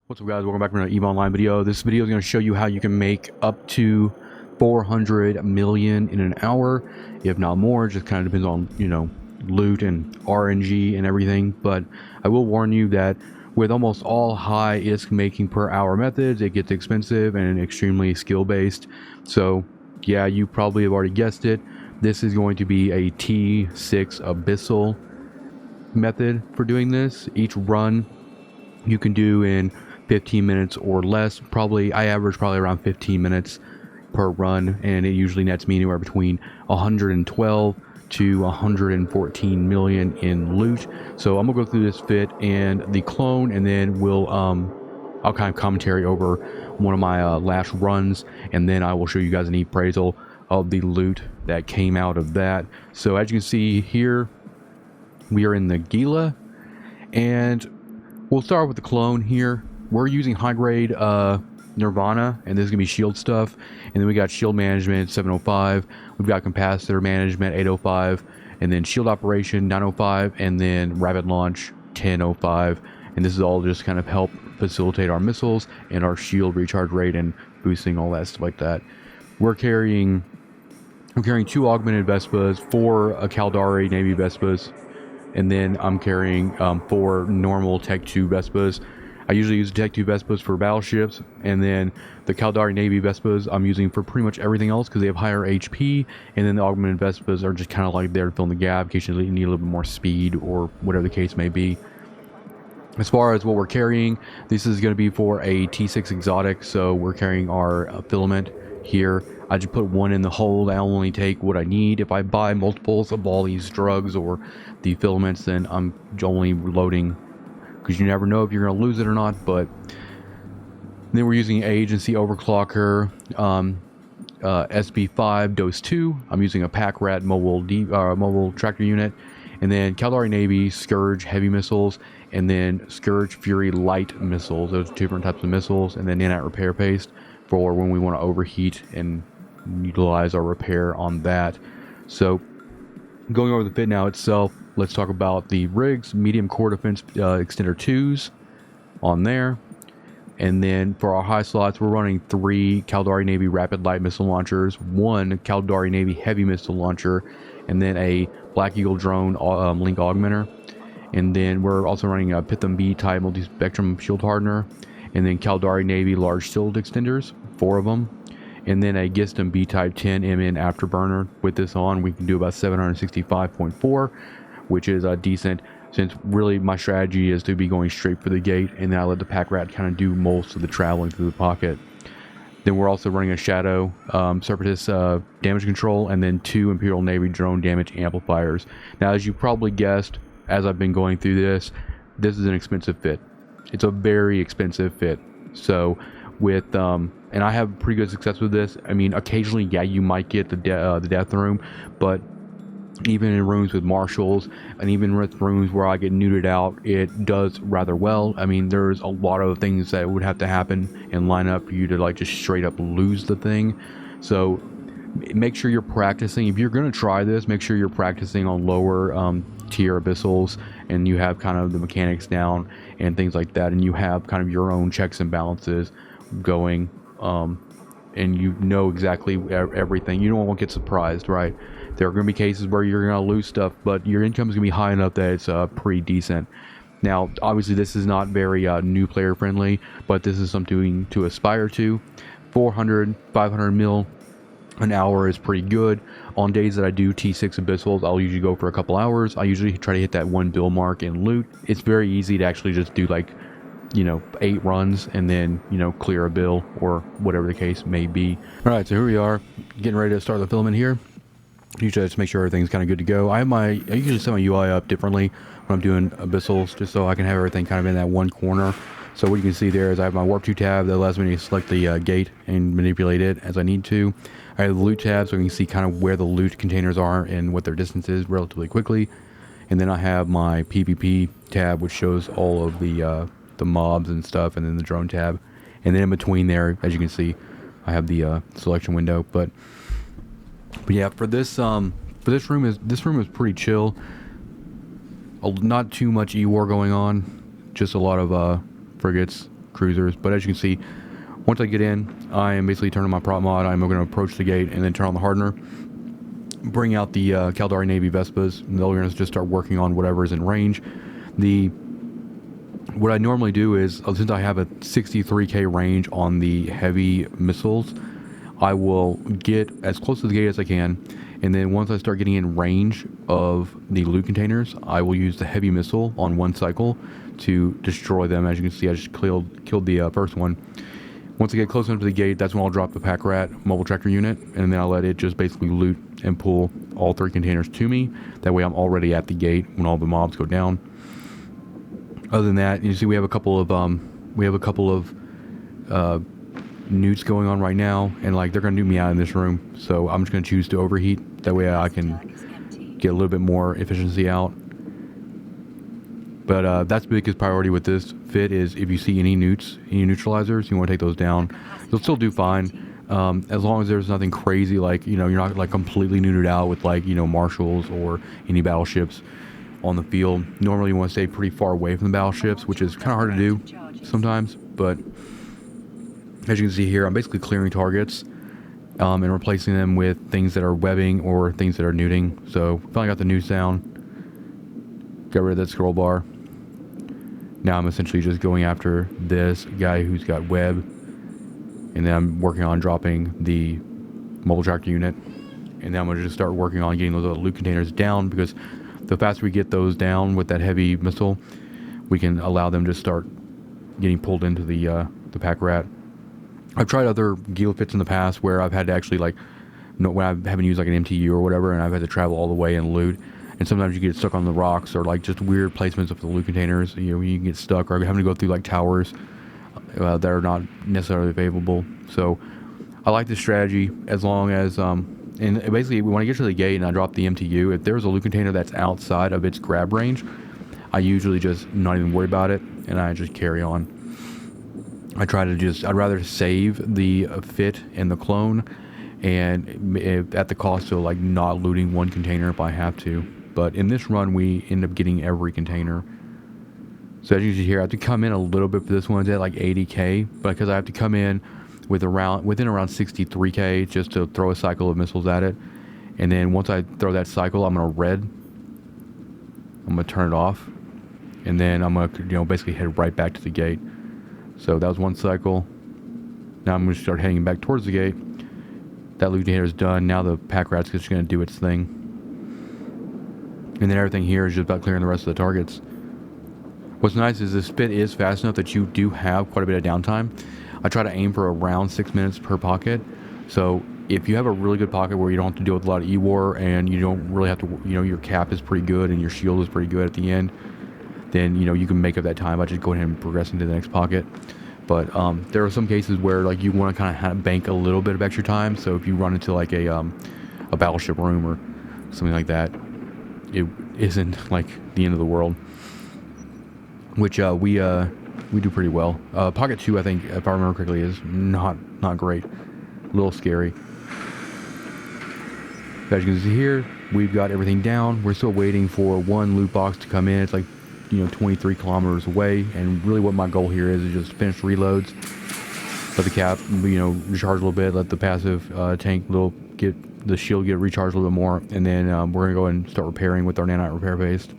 What's up, guys? Welcome back to another EVE Online video. This video is going to show you how you can make up to 400 million in an hour, if not more. It just kind of depends on, loot and RNG and everything. But I will warn you that with almost all high ISK making per hour methods, it gets expensive and extremely skill based. So yeah, you probably have already guessed it. This is going to be a T6 Abyssal method for doing this. Each run you can do in 15 minutes or less. I average around 15 minutes per run, and it usually nets me anywhere between 112 to 114 million in loot. So I'm gonna go through this fit and the clone, and then I'll kind of commentary over one of my last runs, and then I will show you guys an appraisal of the loot that came out of that. So as you can see here, we are in the Gila, and we'll start with the clone here. We're using high grade Nirvana, and this is gonna be shield stuff, and then we got shield management 705, we've got capacitor management 805, and then shield operation 905, and then rapid launch 1005. And this is all just kind of help facilitate our missiles and our shield recharge rate and boosting all that stuff like that. I'm carrying 2 augmented Vespas, 4 Caldari Navy Vespas, and then I'm carrying 4 normal Tech 2 Vespas. I usually use Tech 2 Vespas for battleships, and then the Caldari Navy Vespas I'm using for pretty much everything else because they have higher HP, and then the Augmented Vespas are just kind of like there to fill in the gap in case you need a little bit more speed or whatever the case may be. As far as what we're carrying, this is going to be for a T6 exotic, so we're carrying our filament here. I just put 1 in the hold. I only take what I need. If I buy multiples of all these drugs or the filaments, then I'm only loading, because you never know if you're going to lose it or not. But then we're using agency overclocker, SB5 dose 2. I'm using a pack rat mobile tractor unit, and then Caldari Navy Scourge heavy missiles, and then Scourge Fury light missiles. Those are 2 different types of missiles, and then nanite repair paste for when we want to overheat and utilize our repair on that. So going over the fit now itself, let's talk about the rigs. Medium core defense extender 2s on there, and then for our high slots, we're running 3 Caldari Navy rapid light missile launchers, 1 Caldari Navy heavy missile launcher, and then a Black Eagle drone link augmenter. And then we're also running a Pithum B type multispectrum shield hardener, and then Caldari Navy large shield extenders, 4 of them, and then a Gistum B type 10 MN afterburner. With this on, we can do about 765.4, which is decent, since really my strategy is to be going straight for the gate, and then I let the pack rat kind of do most of the traveling through the pocket. Then we're also running a Shadow Serpentis damage control, and then 2 Imperial Navy drone damage amplifiers. Now, as you probably guessed, as I've been going through this is an expensive fit. It's a very expensive fit. So with and I have pretty good success with this. I mean, occasionally, yeah, you might get the death room, but even in rooms with marshals, and even with rooms where I get neutered out, it does rather well. I mean, there's a lot of things that would have to happen and line up for you to like just straight up lose the thing. So make sure you're practicing. If you're going to try this, make sure you're practicing on lower tier abyssals, and you have kind of the mechanics down and things like that, and you have kind of your own checks and balances going, and you know exactly everything. You don't want to get surprised, right? There are going to be cases where you're going to lose stuff, but your income is going to be high enough that it's pretty decent. Now, obviously, this is not very new player friendly, but this is something to aspire to. 400, 500 mil an hour is pretty good. On days that I do T6 Abyssals, I'll usually go for a couple hours. I usually try to hit that 1 bill mark in loot. It's very easy to actually just do 8 runs and then clear a bill or whatever the case may be. All right, so here we are getting ready to start the filament here. Usually just make sure everything's kind of good to go. I usually set my UI up differently when I'm doing Abyssals, just so I can have everything kind of in that one corner. So what you can see there is I have my Warp 2 tab that allows me to select the gate and manipulate it as I need to. I have the loot tab, so you can see kind of where the loot containers are and what their distance is relatively quickly. And then I have my PvP tab, which shows all of the mobs and stuff, and then the drone tab. And then in between there, as you can see, I have the selection window. But yeah, for this room is pretty chill. Not too much E-War going on, just a lot of frigates cruisers. But as you can see, once I get in, I am basically turning my prop mod. I'm going to approach the gate and then turn on the hardener, bring out the Caldari Navy Vespas, and they're going to just start working on whatever is in range. What I normally do is, since I have a 63k range on the heavy missiles, I will get as close to the gate as I can, and then once I start getting in range of the loot containers, I will use the heavy missile on one cycle to destroy them. As you can see, I just killed the first one. Once I get close enough to the gate, that's when I'll drop the pack rat mobile tractor unit, and then I'll let it just basically loot and pull all 3 containers to me. That way I'm already at the gate when all the mobs go down. Other than that, you see we have a couple of newts going on right now, and like they're gonna nuke me out in this room. So I'm just gonna choose to overheat. That way I can get a little bit more efficiency out. But that's the biggest priority with this fit is if you see any newts, any neutralizers, you want to take those down. They'll still do fine as long as there's nothing crazy, like you're not like completely neutered out with like marshals or any battleships on the field. Normally you want to stay pretty far away from the battleships, which is kind of hard to do sometimes, but as you can see here, I'm basically clearing targets and replacing them with things that are webbing or things that are neuting. So finally got the newts down, got rid of that scroll bar. Now I'm essentially just going after this guy who's got web, and then I'm working on dropping the mobile tractor unit, and then I'm going to just start working on getting those other loot containers down, because the faster we get those down with that heavy missile, we can allow them to start getting pulled into the pack rat. I've tried other Gila fits in the past where I've had to actually when I haven't used like an MTU or whatever, and I've had to travel all the way and loot. And sometimes you get stuck on the rocks or like just weird placements of the loot containers. You can get stuck, or having to go through like towers that are not necessarily favorable. So I like this strategy as long as and basically when I get to the gate and I drop the MTU, if there's a loot container that's outside of its grab range, I usually just not even worry about it, and I just carry on. I'd rather save the fit and the clone, and at the cost of like not looting one container if I have to. But in this run, we end up getting every container. So as you see here, I have to come in a little bit for this one. It's at like 80k, but because I have to come in within around 63k just to throw a cycle of missiles at it. And then once I throw that cycle, I'm gonna turn it off, and then I'm gonna basically head right back to the gate. So that was one cycle. Now I'm gonna start heading back towards the gate. That loot container is done. Now the pack rat's just gonna do its thing, and then everything here is just about clearing the rest of the targets. What's nice is this fit is fast enough that you do have quite a bit of downtime. I try to aim for around 6 minutes per pocket. So if you have a really good pocket where you don't have to deal with a lot of E-War, and you don't really have to, your cap is pretty good and your shield is pretty good at the end, then you can make up that time by just going ahead and progressing to the next pocket. But there are some cases where like you want to kind of bank a little bit of extra time. So if you run into like a battleship room or something like that, it isn't like the end of the world. Which we do pretty well. Pocket 2, I think, if I remember correctly, is not great. A little scary. As you can see here, we've got everything down. We're still waiting for one loot box to come in. It's like 23 kilometers away, and really what my goal here is just finish reloads, let the cap recharge a little bit, let the passive tank get the shield get recharged a little bit more, and then we're gonna go and start repairing with our nanite repair paste,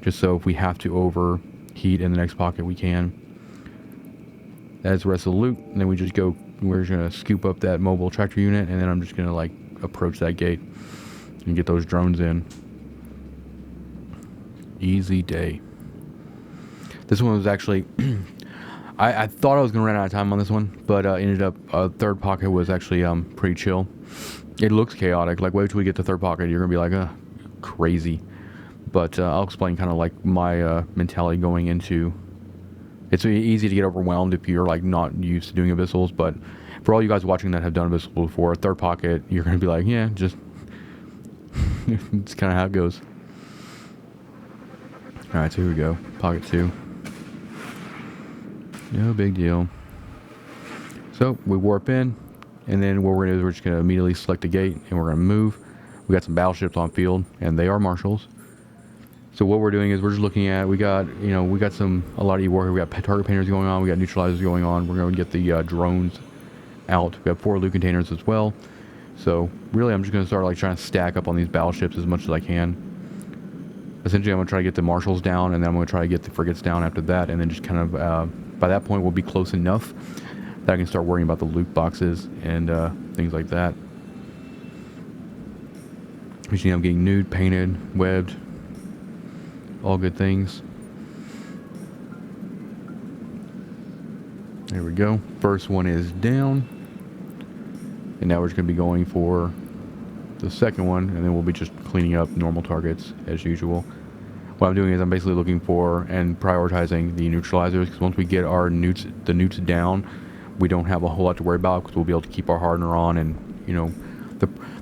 just so if we have to overheat in the next pocket we can. That's the rest of the loot, and then we're just gonna scoop up that mobile tractor unit, and then I'm just gonna approach that gate and get those drones in. Easy day. This one was actually I thought I was gonna run out of time on this one, but ended up third pocket was actually pretty chill. It looks chaotic. Like, wait till we get to third pocket, you're gonna be like, crazy. But I'll explain kind of like my mentality going into. It's easy to get overwhelmed if you're like not used to doing abyssals, but for all you guys watching that have done abyssals before, third pocket, you're gonna be like, yeah, just it's kind of how it goes. Alright, so here we go. Pocket 2. No big deal. So, we warp in, and then what we're going to do is we're just going to immediately select the gate, and we're going to move. We got some battleships on field, and they are marshals. So what we're doing is we're just looking at, we got a lot of E-War here. We got target painters going on. We got neutralizers going on. We're going to get the drones out. We have 4 loot containers as well. So really I'm just going to start like trying to stack up on these battleships as much as I can. Essentially I'm going to try to get the marshals down, and then I'm going to try to get the frigates down after that, and then just kind of, by that point we'll be close enough that I can start worrying about the loot boxes and things like that. Which, I'm getting nude, painted, webbed, all good things. There we go. First one is down. And now we're just going to be going for the second one, and then we'll be just cleaning up normal targets as usual. What I'm doing is I'm basically looking for and prioritizing the neutralizers, because once we get our the newts down, we don't have a whole lot to worry about, because we'll be able to keep our hardener on. And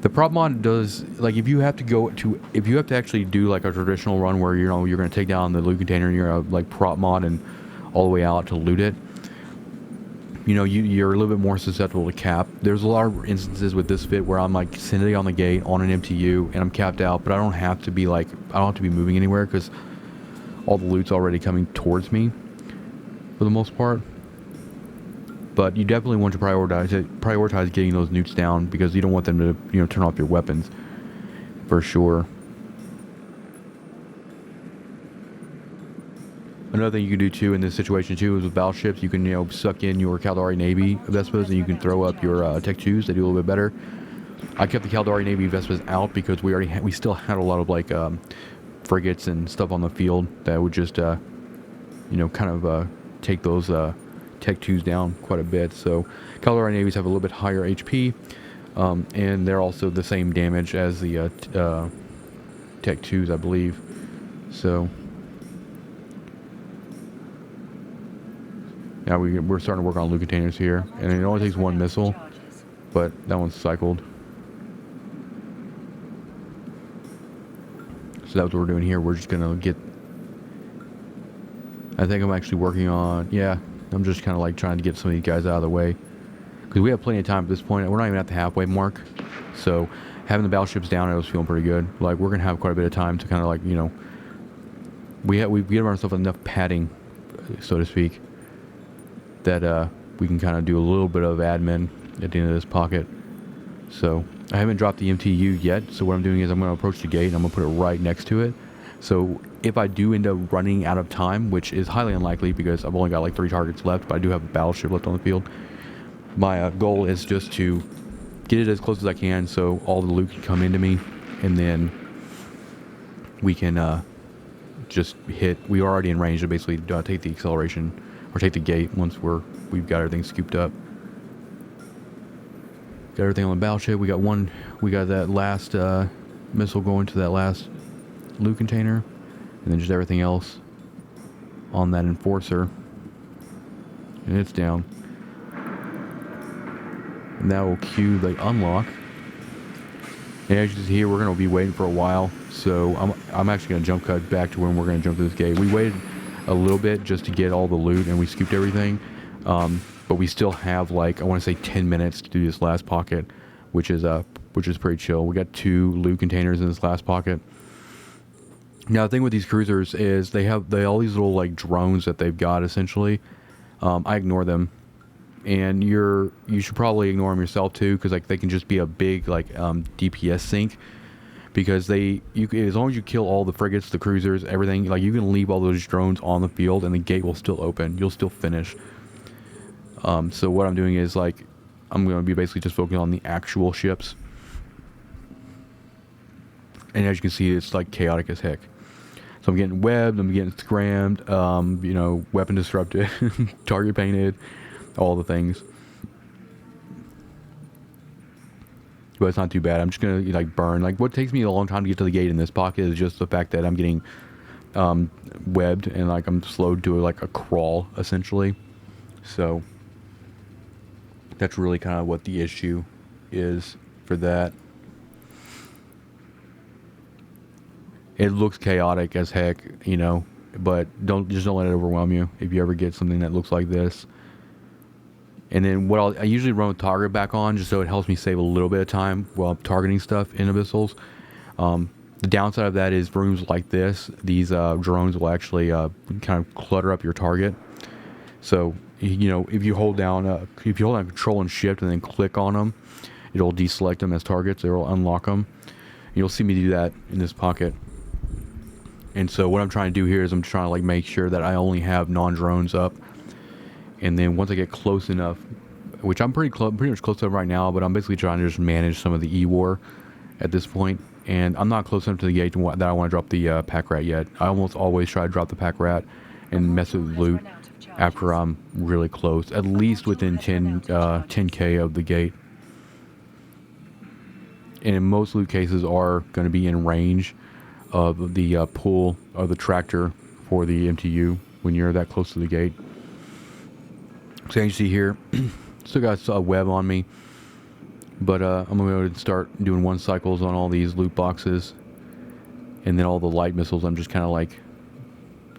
the problem on it does, like, if you have to actually do like a traditional run where you're going to take down the loot container and you're going to like prop mod and all the way out to loot it, you're a little bit more susceptible to cap. There's a lot of instances with this fit where I'm like sitting on the gate on an MTU and I'm capped out, but I don't have to be moving anywhere because all the loot's already coming towards me for the most part. But you definitely want to prioritize getting those newts down, because you don't want them to turn off your weapons for sure. Another thing you can do too in this situation too is with battleships, you can suck in your Caldari Navy Vespas, and you can throw up your Tech 2s. They do a little bit better. I kept the Caldari Navy Vespas out because we still had a lot of like frigates and stuff on the field that would just take those Tech 2s down quite a bit. So Caldari Navies have a little bit higher HP, and they're also the same damage as the Tech 2s, I believe. So now we're starting to work on loot containers here, and it only takes 1 missile, but that one's cycled. So that's what we're doing here. We're just gonna get, I think I'm actually working on, I'm just kind of like trying to get some of these guys out of the way, because we have plenty of time at this point. We're not even at the halfway mark, so having the battleships down, I was feeling pretty good. Like, we're gonna have quite a bit of time to kind of like, we've given ourselves enough padding, so to speak, that we can kind of do a little bit of admin at the end of this pocket. So I haven't dropped the MTU yet, so what I'm doing is I'm going to approach the gate and I'm going to put it right next to it. So if I do end up running out of time, which is highly unlikely because I've only got like 3 targets left, but I do have a battleship left on the field, my goal is just to get it as close as I can so all the loot can come into me, and then we can just we're already in range to basically take the acceleration or take the gate once we've got everything scooped up. Got everything on the battleship. We got that last missile going to that last loot container, and then just everything else on that enforcer, and it's down. And that will cue the unlock. And as you can see here, we're going to be waiting for a while, so I'm actually going to jump cut back to when we're going to jump to this gate. We waited a little bit just to get all the loot, and we scooped everything, but we still have like, I want to say 10 minutes to do this last pocket, which is pretty chill. We got 2 loot containers in this last pocket. Now the thing with these cruisers is they all these little like drones that they've got essentially. I ignore them, and you should probably ignore them yourself too, because like they can just be a big like DPS sink. Because as long as you kill all the frigates, the cruisers, everything, like you can leave all those drones on the field and the gate will still open. You'll still finish. So what I'm doing is like, I'm going to be basically just focusing on the actual ships. And as you can see, it's like chaotic as heck. So I'm getting webbed, I'm getting scrammed, weapon disrupted, target painted, all the things. But it's not too bad. I'm just gonna like burn. Like, what takes me a long time to get to the gate in this pocket is just the fact that I'm getting webbed, and like I'm slowed to like a crawl essentially. So that's really kind of what the issue is for that. It looks chaotic as heck, but don't let it overwhelm you if you ever get something that looks like this. And then I usually run with target back on just so it helps me save a little bit of time while I'm targeting stuff in Abyssals. The downside of that is rooms like this, these drones will actually kind of clutter up your target. So, you know, if you hold down Control and Shift and then click on them, it'll deselect them as targets. It'll unlock them. You'll see me do that in this pocket. And so what I'm trying to do here is I'm trying to like make sure that I only have non-drones up. And then once I get close enough, which I'm pretty much close to right now, but I'm basically trying to just manage some of the E-War at this point. And I'm not close enough to the gate that I want to drop the pack rat yet. I almost always try to drop the pack rat and mess with loot after I'm really close, at least within 10k of the gate. And in most loot cases are going to be in range of the pull of the tractor for the MTU when you're that close to the gate. So as you see here, still got a web on me, but I'm going to start doing 1 cycles on all these loot boxes, and then all the light missiles I'm just kind of like,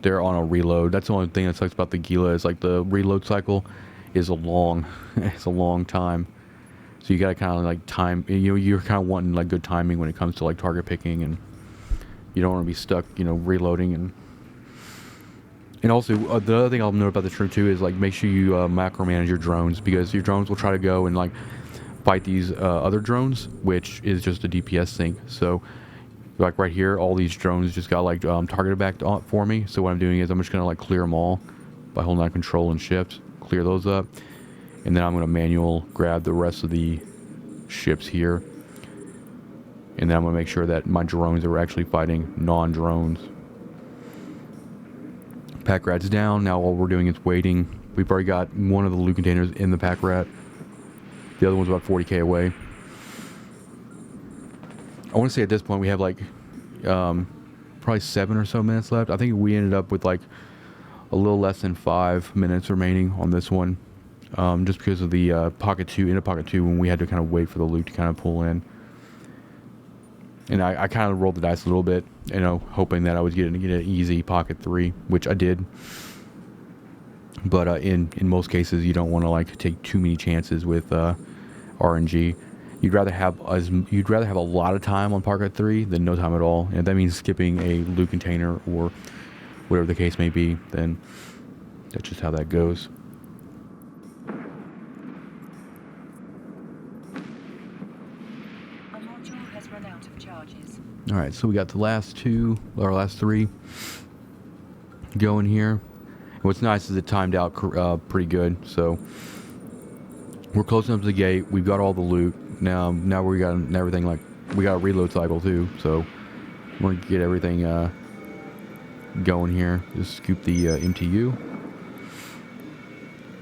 they're on a reload. That's the only thing that sucks about the Gila is like the reload cycle is a long it's a long time. So you gotta kind of like time, you know, you're kind of wanting like good timing when it comes to like target picking, and you don't want to be stuck, you know, reloading. And also the other thing I'll note about the shroom too is like make sure you macro manage your drones, because your drones will try to go and like fight these other drones, which is just a DPS sink. So like right here, all these drones just got like targeted back for me. So what I'm doing is I'm just gonna like clear them all by holding down Control and Shift, clear those up, and then I'm gonna manual grab the rest of the ships here, and then I'm gonna make sure that my drones are actually fighting non-drones. Pack rat's down. Now all we're doing is waiting. We've already got one of the loot containers in the pack rat. The other one's about 40k away. I want to say at this point we have like probably 7 or so minutes left. I think we ended up with like a little less than 5 minutes remaining on this one, just because of the pocket 2, into pocket 2, when we had to kind of wait for the loot to kind of pull in. And I kind of rolled the dice a little bit, you know, hoping that I was getting to get an easy pocket 3, which I did. But in most cases, you don't want to like take too many chances with RNG. You'd rather have a lot of time on pocket 3 than no time at all. And if that means skipping a loot container or whatever the case may be, then that's just how that goes. All right, so we got the last 3 going here. And what's nice is it timed out pretty good. So we're close enough to the gate. We've got all the loot. Now we got everything, like we got a reload cycle too. So we're gonna get everything going here. Just scoop the MTU.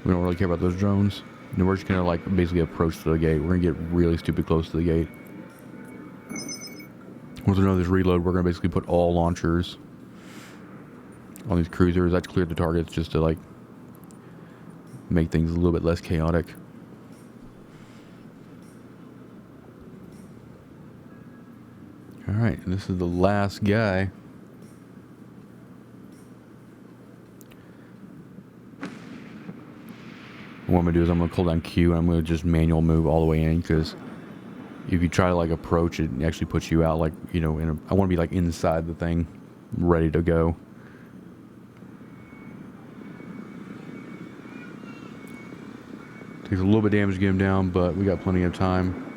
We don't really care about those drones. And we're just gonna like basically approach to the gate. We're gonna get really stupid close to the gate. Once we know this reload, we're gonna basically put all launchers on these cruisers. That's cleared the targets just to like make things a little bit less chaotic. Alright, this is the last guy. What I'm going to do is I'm going to hold down Q and I'm going to just manual move all the way in, because if you try to like approach it, it actually puts you out, like, you know, I want to be like inside the thing, ready to go. Takes a little bit of damage to get him down, but we got plenty of time.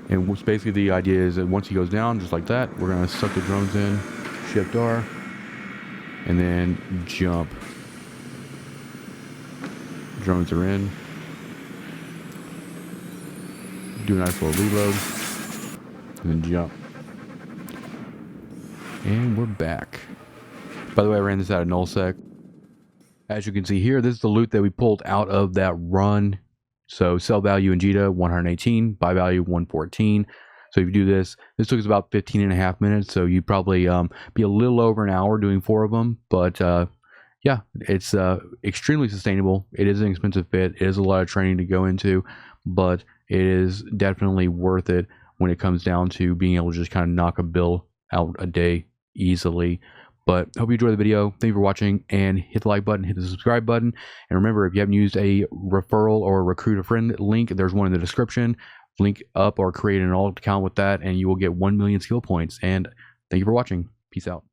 And what's basically the idea is that once he goes down, just like that, we're going to suck the drones in, Shift R, and then jump. Drones are in. Do a nice little reload, and then jump. And we're back. By the way, I ran this out of nullsec. As you can see here, this is the loot that we pulled out of that run. So sell value in Gita 118, buy value 114. So if you do this took us about 15.5 minutes. So you'd probably be a little over an hour doing 4 of them. But yeah, it's extremely sustainable. It is an expensive fit. It is a lot of training to go into, but it is definitely worth it when it comes down to being able to just kind of knock a bill out a day easily. But hope you enjoyed the video. Thank you for watching, and hit the like button, hit the subscribe button. And remember, if you haven't used a referral or recruit a friend link, there's one in the description link up or create an alt account with that, and you will get 1 million skill points. And thank you for watching. Peace out.